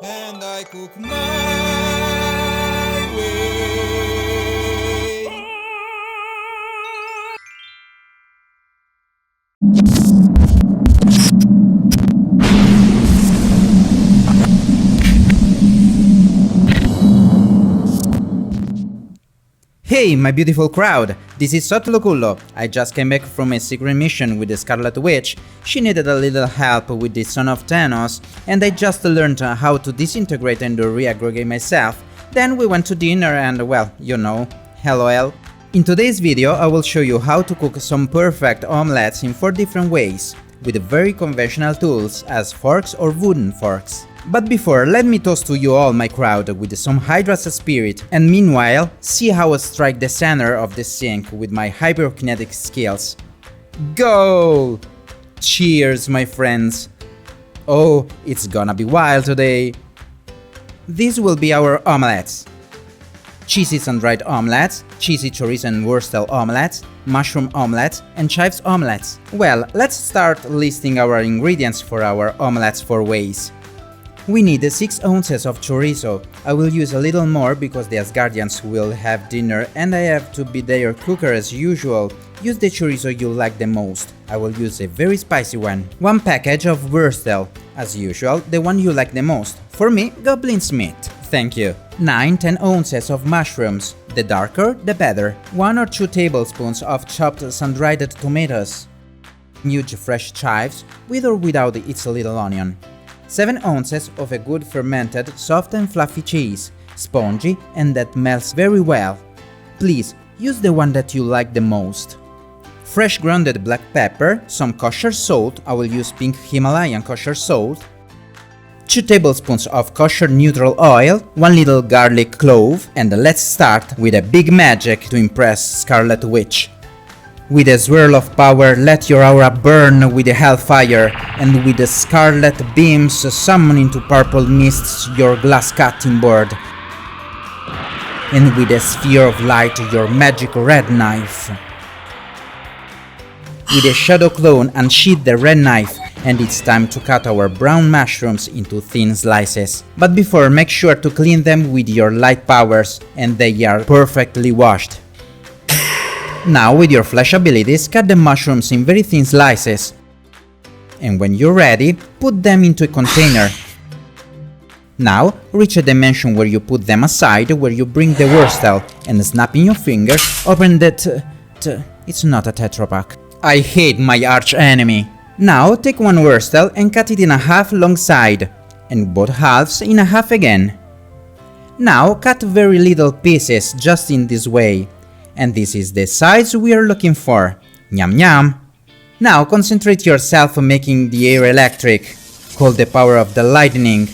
and I cook my way. Hey, my beautiful crowd! This is Soth Locullo. I just came back from a secret mission with the Scarlet Witch. She needed a little help with the son of Thanos, and I just learned how to disintegrate and reaggregate myself. Then we went to dinner and, well, you know, LOL. In today's video I will show you how to cook some perfect omelettes in 4 different ways, with very conventional tools as forks or wooden forks. But before, let me toast to you all, my crowd, with some Hydra's spirit, and meanwhile, see how I strike the center of the sink with my hyperkinetic skills. Go! Cheers, my friends! Oh, it's gonna be wild today! These will be our omelettes. Cheesy Sundried omelettes, cheesy Chorizo&Wurstel omelettes, mushroom omelettes, and chives omelettes. Well, let's start listing our ingredients for our Omelettes4Ways. We need 6 ounces of chorizo. I will use a little more because the Asgardians will have dinner and I have to be their cooker as usual. Use the chorizo you like the most. I will use a very spicy one. 1 package of Wurstel. As usual, the one you like the most. For me, goblin's meat. Thank you. 9-10 ounces of mushrooms. The darker, the better. 1 or 2 tablespoons of chopped sun-dried tomatoes. Huge fresh chives, with or without its little onion. 7 ounces of a good fermented, soft and fluffy cheese, spongy and that melts very well. Please, use the one that you like the most. Fresh grounded black pepper, some kosher salt, I will use pink Himalayan kosher salt. 2 tablespoons of kosher neutral oil, 1 little garlic clove, and let's start with a big magic to impress Scarlet Witch. With a swirl of power, let your aura burn with the hellfire, and with the scarlet beams summon into purple mists your glass cutting board. And with a sphere of light your magic red knife. With a shadow clone, unsheath the red knife, and it's time to cut our brown mushrooms into thin slices. But before, make sure to clean them with your light powers, and they are perfectly washed. Now, with your flash abilities, cut the mushrooms in very thin slices. And when you're ready, put them into a container. Now, reach a dimension where you put them aside, where you bring the Wurstel, and snapping your fingers, open that... it's not a Tetrapack. I hate my arch enemy. Now, take 1 Wurstel and cut it in a half long side, and both halves in a half again. Now, cut very little pieces just in this way. And this is the size we are looking for. Nyam nyam! Now concentrate yourself on making the air electric. Call the power of the lightning.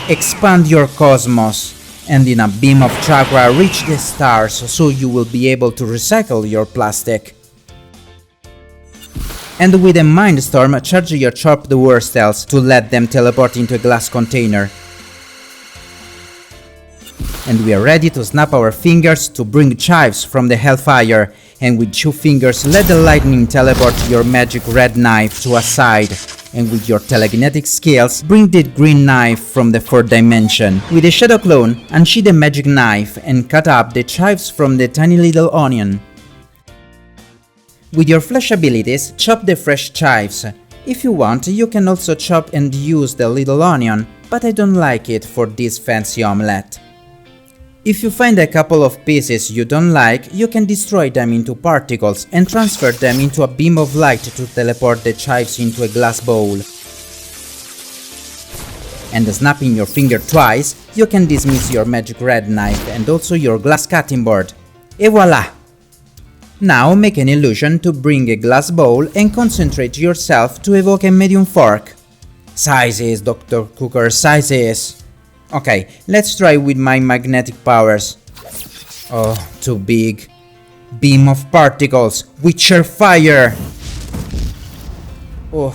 Expand your cosmos. And in a beam of chakra reach the stars so you will be able to recycle your plastic. And with a mindstorm charge your chopped Wurstels to let them teleport into a glass container. And we are ready to snap our fingers to bring chives from the hellfire, and with 2 fingers let the lightning teleport your magic red knife to a side, and with your telekinetic skills bring the green knife from the 4th dimension. With a shadow clone, unsheath the magic knife and cut up the chives from the tiny little onion. With your flash abilities, chop the fresh chives. If you want, you can also chop and use the little onion, but I don't like it for this fancy omelette. If you find a couple of pieces you don't like, you can destroy them into particles and transfer them into a beam of light to teleport the chives into a glass bowl. And snapping your finger twice, you can dismiss your magic red knife and also your glass cutting board. Et voila! Now make an illusion to bring a glass bowl and concentrate yourself to evoke a medium fork. Sizes, Dr. Cooker, sizes! Okay, let's try with my magnetic powers. Oh, too big. Beam of particles, Witcher fire! Oh,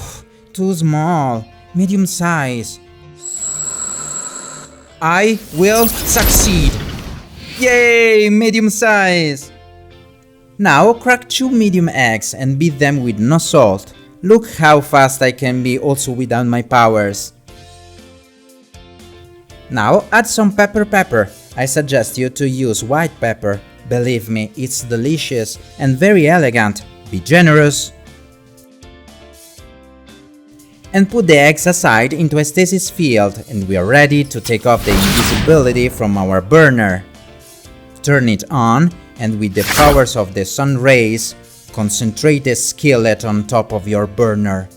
too small. Medium size. I will succeed! Yay, medium size! Now crack 2 medium eggs and beat them with no salt. Look how fast I can be also without my powers. Now add some pepper. I suggest you to use white pepper. Believe me, it's delicious and very elegant. Be generous. And put the eggs aside into a stasis field, and we are ready to take off the invisibility from our burner. Turn it on, and with the powers of the sun rays, concentrate the skillet on top of your burner.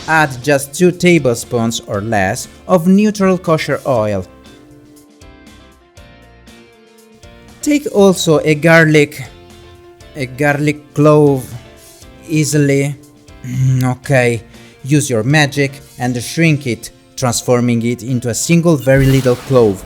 Add just 2 tablespoons or less of neutral kosher oil. Take also a garlic clove easily. Okay, use your magic and shrink it, transforming it into a single very little clove.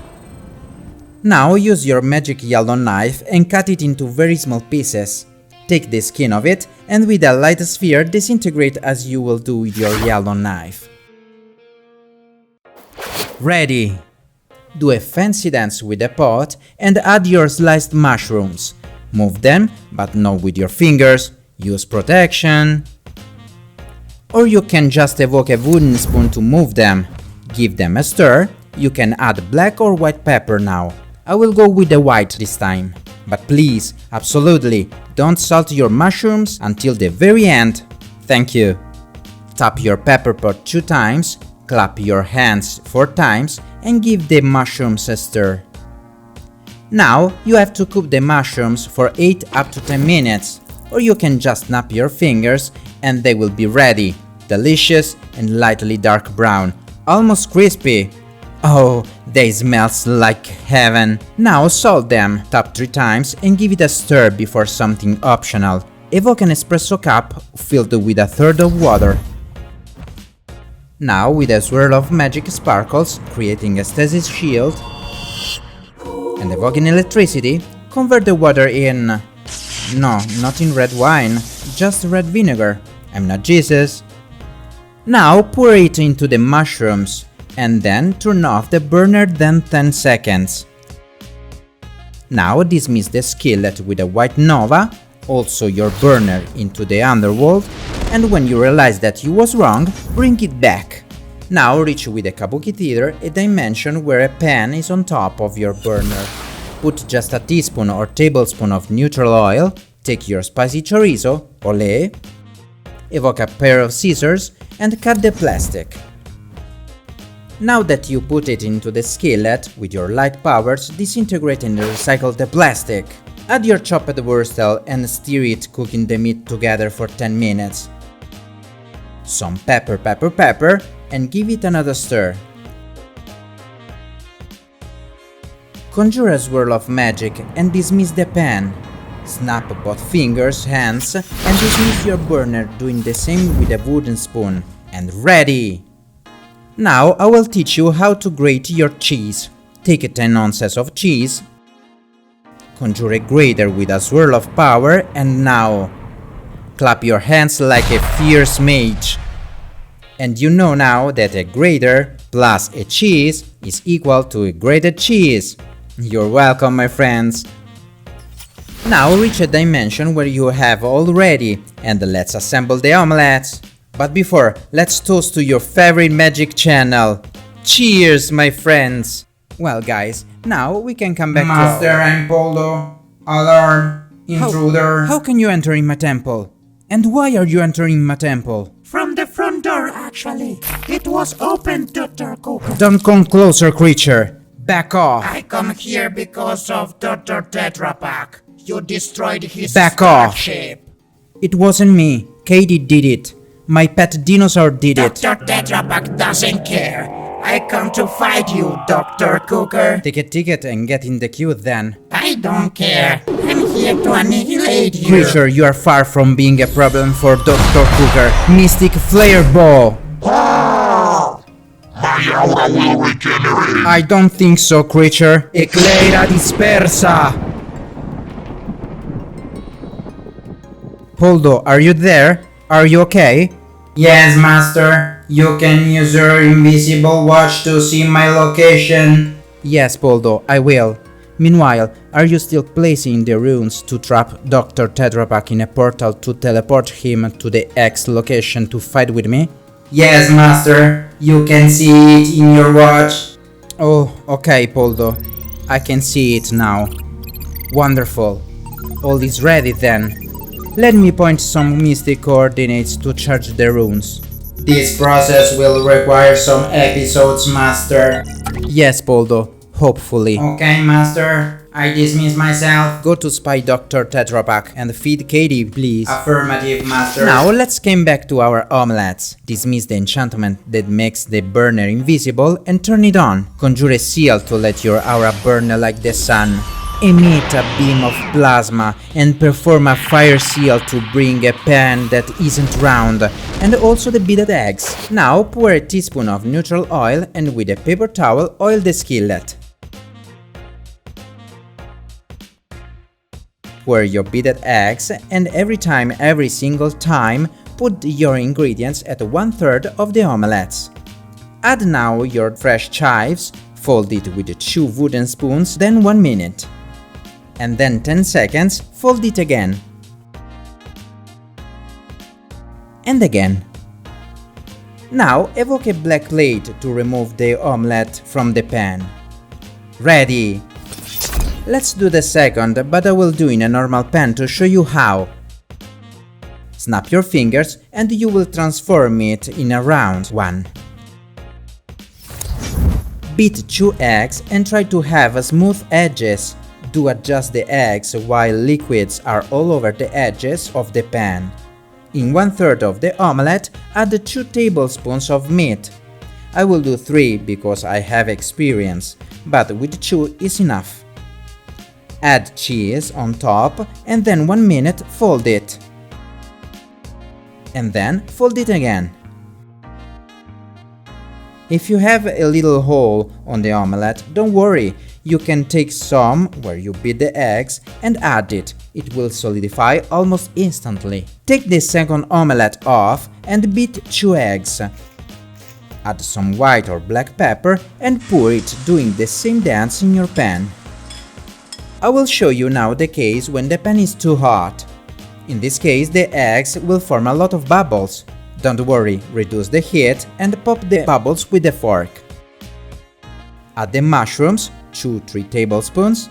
Now use your magic yellow knife and cut it into very small pieces. Take the skin of it and with a light sphere disintegrate as you will do with your yellow knife. Ready! Do a fancy dance with the pot and add your sliced mushrooms. Move them, but not with your fingers. Use protection. Or you can just evoke a wooden spoon to move them. Give them a stir. You can add black or white pepper now. I will go with the white this time. But please, absolutely, don't salt your mushrooms until the very end. Thank you. Tap your pepper pot 2 times, clap your hands 4 times and give the mushrooms a stir. Now you have to cook the mushrooms for 8 up to 10 minutes, or you can just snap your fingers and they will be ready, delicious and lightly dark brown, almost crispy. Oh, they smells like heaven. Now salt them, tap 3 times and give it a stir before something optional. Evoke an espresso cup filled with 1/3 of water. Now with a swirl of magic sparkles, creating a stasis shield, and evoking electricity, convert the water in... No, not in red wine, just red vinegar. I'm not Jesus. Now pour it into the mushrooms, and then turn off the burner then 10 seconds. Now dismiss the skillet with a white nova, also your burner into the underworld, and when you realize that you was wrong, bring it back. Now reach with a kabuki theater a dimension where a pan is on top of your burner. Put just a teaspoon or tablespoon of neutral oil, take your spicy chorizo, ole, evoke a pair of scissors and cut the plastic. Now that you put it into the skillet, with your light powers disintegrate and recycle the plastic. Add your chopped wurstel and stir it, cooking the meat together for 10 minutes. Some pepper, and give it another stir. Conjure a swirl of magic and dismiss the pan. Snap both fingers, hands, and dismiss your burner, doing the same with a wooden spoon. And ready! Now I will teach you how to grate your cheese. Take 10 ounces of cheese, conjure a grater with a swirl of power, and now clap your hands like a fierce mage. And you know now that a grater plus a cheese is equal to a grated cheese. You're welcome, my friends. Now reach a dimension where you have all ready, and let's assemble the omelettes. But before, let's toast to your favorite magic channel. Cheers, my friends! Well guys, now we can come back Master and Poldo. Alarm. Intruder. How can you enter in my temple? And why are you entering my temple? From the front door, actually. It was open, Dr. Cook. Don't come closer, creature! Back off! I come here because of Dr. Tetrapack. You destroyed his Back off! starship. It wasn't me. Katie did it. My pet dinosaur did it. Dr. Tetrapack doesn't care. I come to fight you, Dr. Cooker. Take a ticket and get in the queue then. I don't care. I'm here to annihilate you. Creature, you are far from being a problem for Dr. Cooker. Mystic Flare Ball! My aura will regenerate. I don't think so, creature. Eclaira dispersa! Poldo, are you there? Are you okay? Yes, Master. You can use your invisible watch to see my location. Yes, Poldo, I will. Meanwhile, are you still placing the runes to trap Dr. Tetrapack in a portal to teleport him to the X location to fight with me? Yes, master. You can see it in your watch. Oh, okay, Poldo. I can see it now. Wonderful. All is ready then. Let me point some mystic coordinates to charge the runes. This process will require some episodes, master. Yes, Poldo. Hopefully. Okay, master. I dismiss myself. Go to Spy Dr. Tetrapack and feed Katie, please. Affirmative, master. Now let's come back to our omelettes. Dismiss the enchantment that makes the burner invisible and turn it on. Conjure a seal to let your aura burn like the sun. Emit a beam of plasma and perform a fire seal to bring a pan that isn't round, and also the beaded eggs. Now pour a teaspoon of neutral oil and with a paper towel oil the skillet. Pour your beaded eggs and every single time put your ingredients at 1/3 of the omelettes. Add now your fresh chives, fold it with 2 wooden spoons, then 1 minute. And then 10 seconds, fold it again. And again. Now evoke a black plate to remove the omelette from the pan. Ready! Let's do the second, but I will do in a normal pan to show you how. Snap your fingers and you will transform it in a round one. Beat 2 eggs and try to have smooth edges. Do adjust the eggs while liquids are all over the edges of the pan. In 1/3 of the omelette, add 2 tablespoons of meat. I will do 3 because I have experience, but with 2 is enough. Add cheese on top and then 1 minute fold it. And then fold it again. If you have a little hole on the omelette, don't worry, you can take some where you beat the eggs and add it. It will solidify almost instantly. Take the second omelette off and beat 2 eggs. Add some white or black pepper and pour it doing the same dance in your pan. I will show you now the case when the pan is too hot. In this case, the eggs will form a lot of bubbles. Don't worry, reduce the heat and pop the bubbles with a fork. Add the mushrooms, 2-3 tablespoons.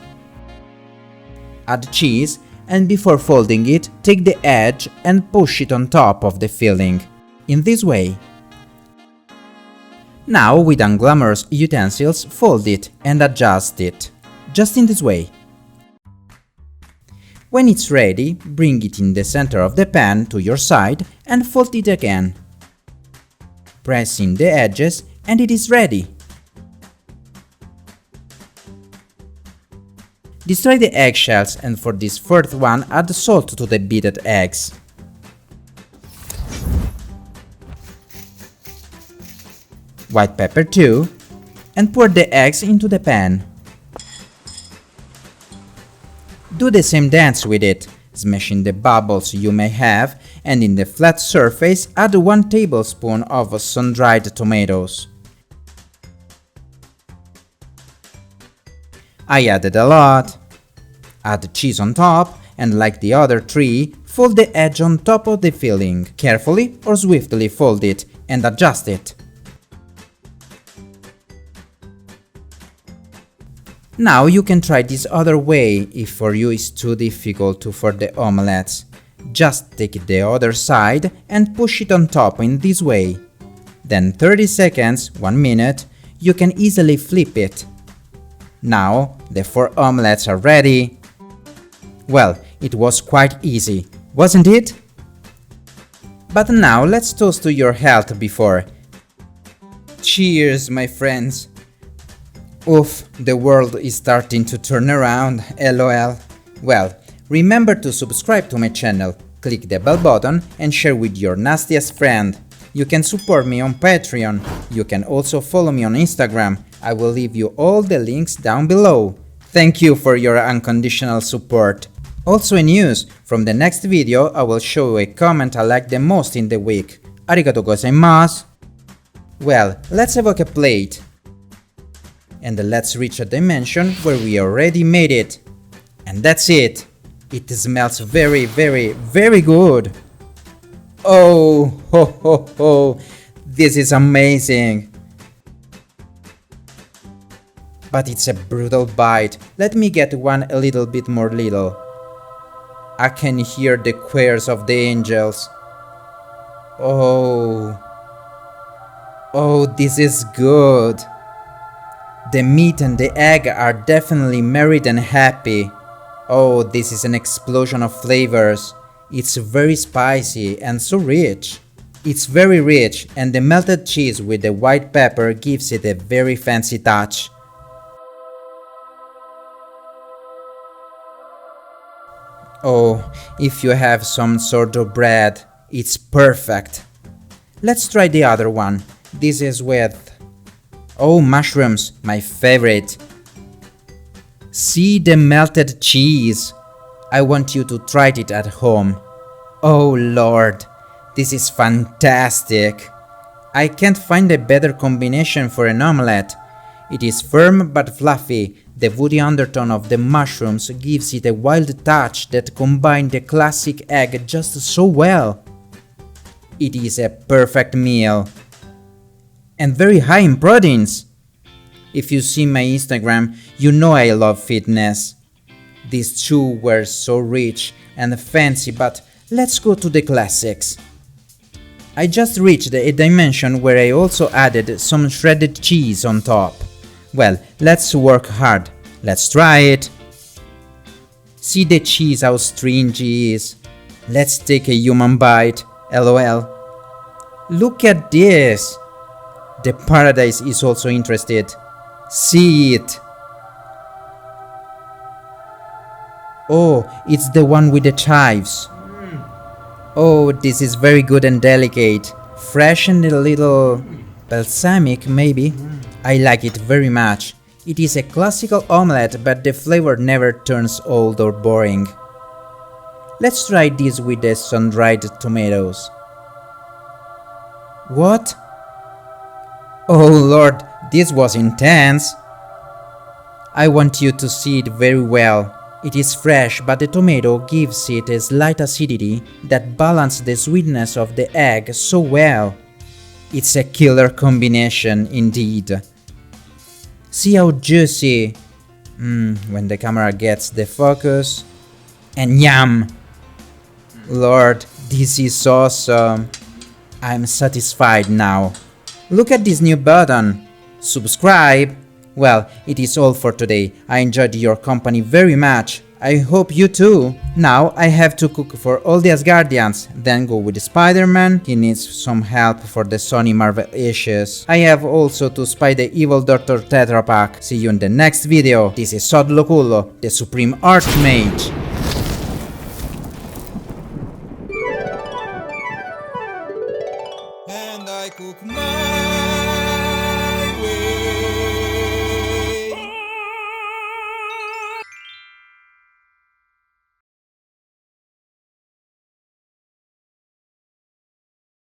Add cheese and before folding it, take the edge and push it on top of the filling. In this way. Now with unglamorous utensils, fold it and adjust it. Just in this way. When it's ready, bring it in the center of the pan to your side and fold it again. Press in the edges and it is ready. Destroy the eggshells and for this fourth one add salt to the beaten eggs. White pepper too, and pour the eggs into the pan. Do the same dance with it, smashing the bubbles you may have, and in the flat surface add 1 tablespoon of sun-dried tomatoes. I added a lot. Add cheese on top, and like the other 3, fold the edge on top of the filling. Carefully or swiftly fold it and adjust it. Now you can try this other way if for you it's too difficult for the omelettes. Just take the other side and push it on top in this way. Then 30 seconds, 1 minute, you can easily flip it. Now the 4 omelettes are ready. Well, it was quite easy, wasn't it? But now let's toast to your health before. Cheers, my friends. Oof, the world is starting to turn around, lol. Well, remember to subscribe to my channel, click the bell button and share with your nastiest friend. You can support me on Patreon. You can also follow me on Instagram. I will leave you all the links down below. Thank you for your unconditional support. Also in news, from the next video I will show you a comment I like the most in the week. Arigatou gozaimasu. Well, let's evoke a plate. And let's reach a dimension where we already made it. And that's it. It smells very, very, very good. Oh, ho, ho, ho. This is amazing! But it's a brutal bite. Let me get one a little bit more little. I can hear the choirs of the angels. Oh, this is good. The meat and the egg are definitely married and happy. Oh, this is an explosion of flavors. It's very spicy and so rich. It's very rich, and the melted cheese with the white pepper gives it a very fancy touch. Oh, if you have some sort of bread, it's perfect. Let's try the other one. This is with... Oh, mushrooms, my favorite. See the melted cheese. I want you to try it at home. Oh Lord, this is fantastic. I can't find a better combination for an omelette. It is firm but fluffy. The woody undertone of the mushrooms gives it a wild touch that combines the classic egg just so well. It is a perfect meal. And very high in proteins. If you see my Instagram, you know I love fitness. These two were so rich and fancy, but let's go to the classics. I just reached a dimension where I also added some shredded cheese on top. Well, let's work hard. Let's try it. See the cheese how stringy is. Let's take a human bite. LOL. Look at this. The paradise is also interested. See it. Oh, it's the one with the chives. Oh, this is very good and delicate. Fresh and a little balsamic, maybe. I like it very much. It is a classical omelette, but the flavor never turns old or boring. Let's try this with the sun-dried tomatoes. What? Oh Lord, this was intense. I want you to see it very well. It is fresh, but the tomato gives it a slight acidity that balances the sweetness of the egg so well. It's a killer combination indeed. See how juicy. When the camera gets the focus. And yum! Lord, this is awesome. I'm satisfied now. Look at this new button. Subscribe. Well, it is all for today. I enjoyed your company very much. I hope you too. Now I have to cook for all the Asgardians, then go with Spider-Man. He needs some help for the Sony Marvel issues. I have also to spy the evil Dr. Tetrapack. See you in the next video. This is Soth Locullo, the Supreme Archmage. And I cook my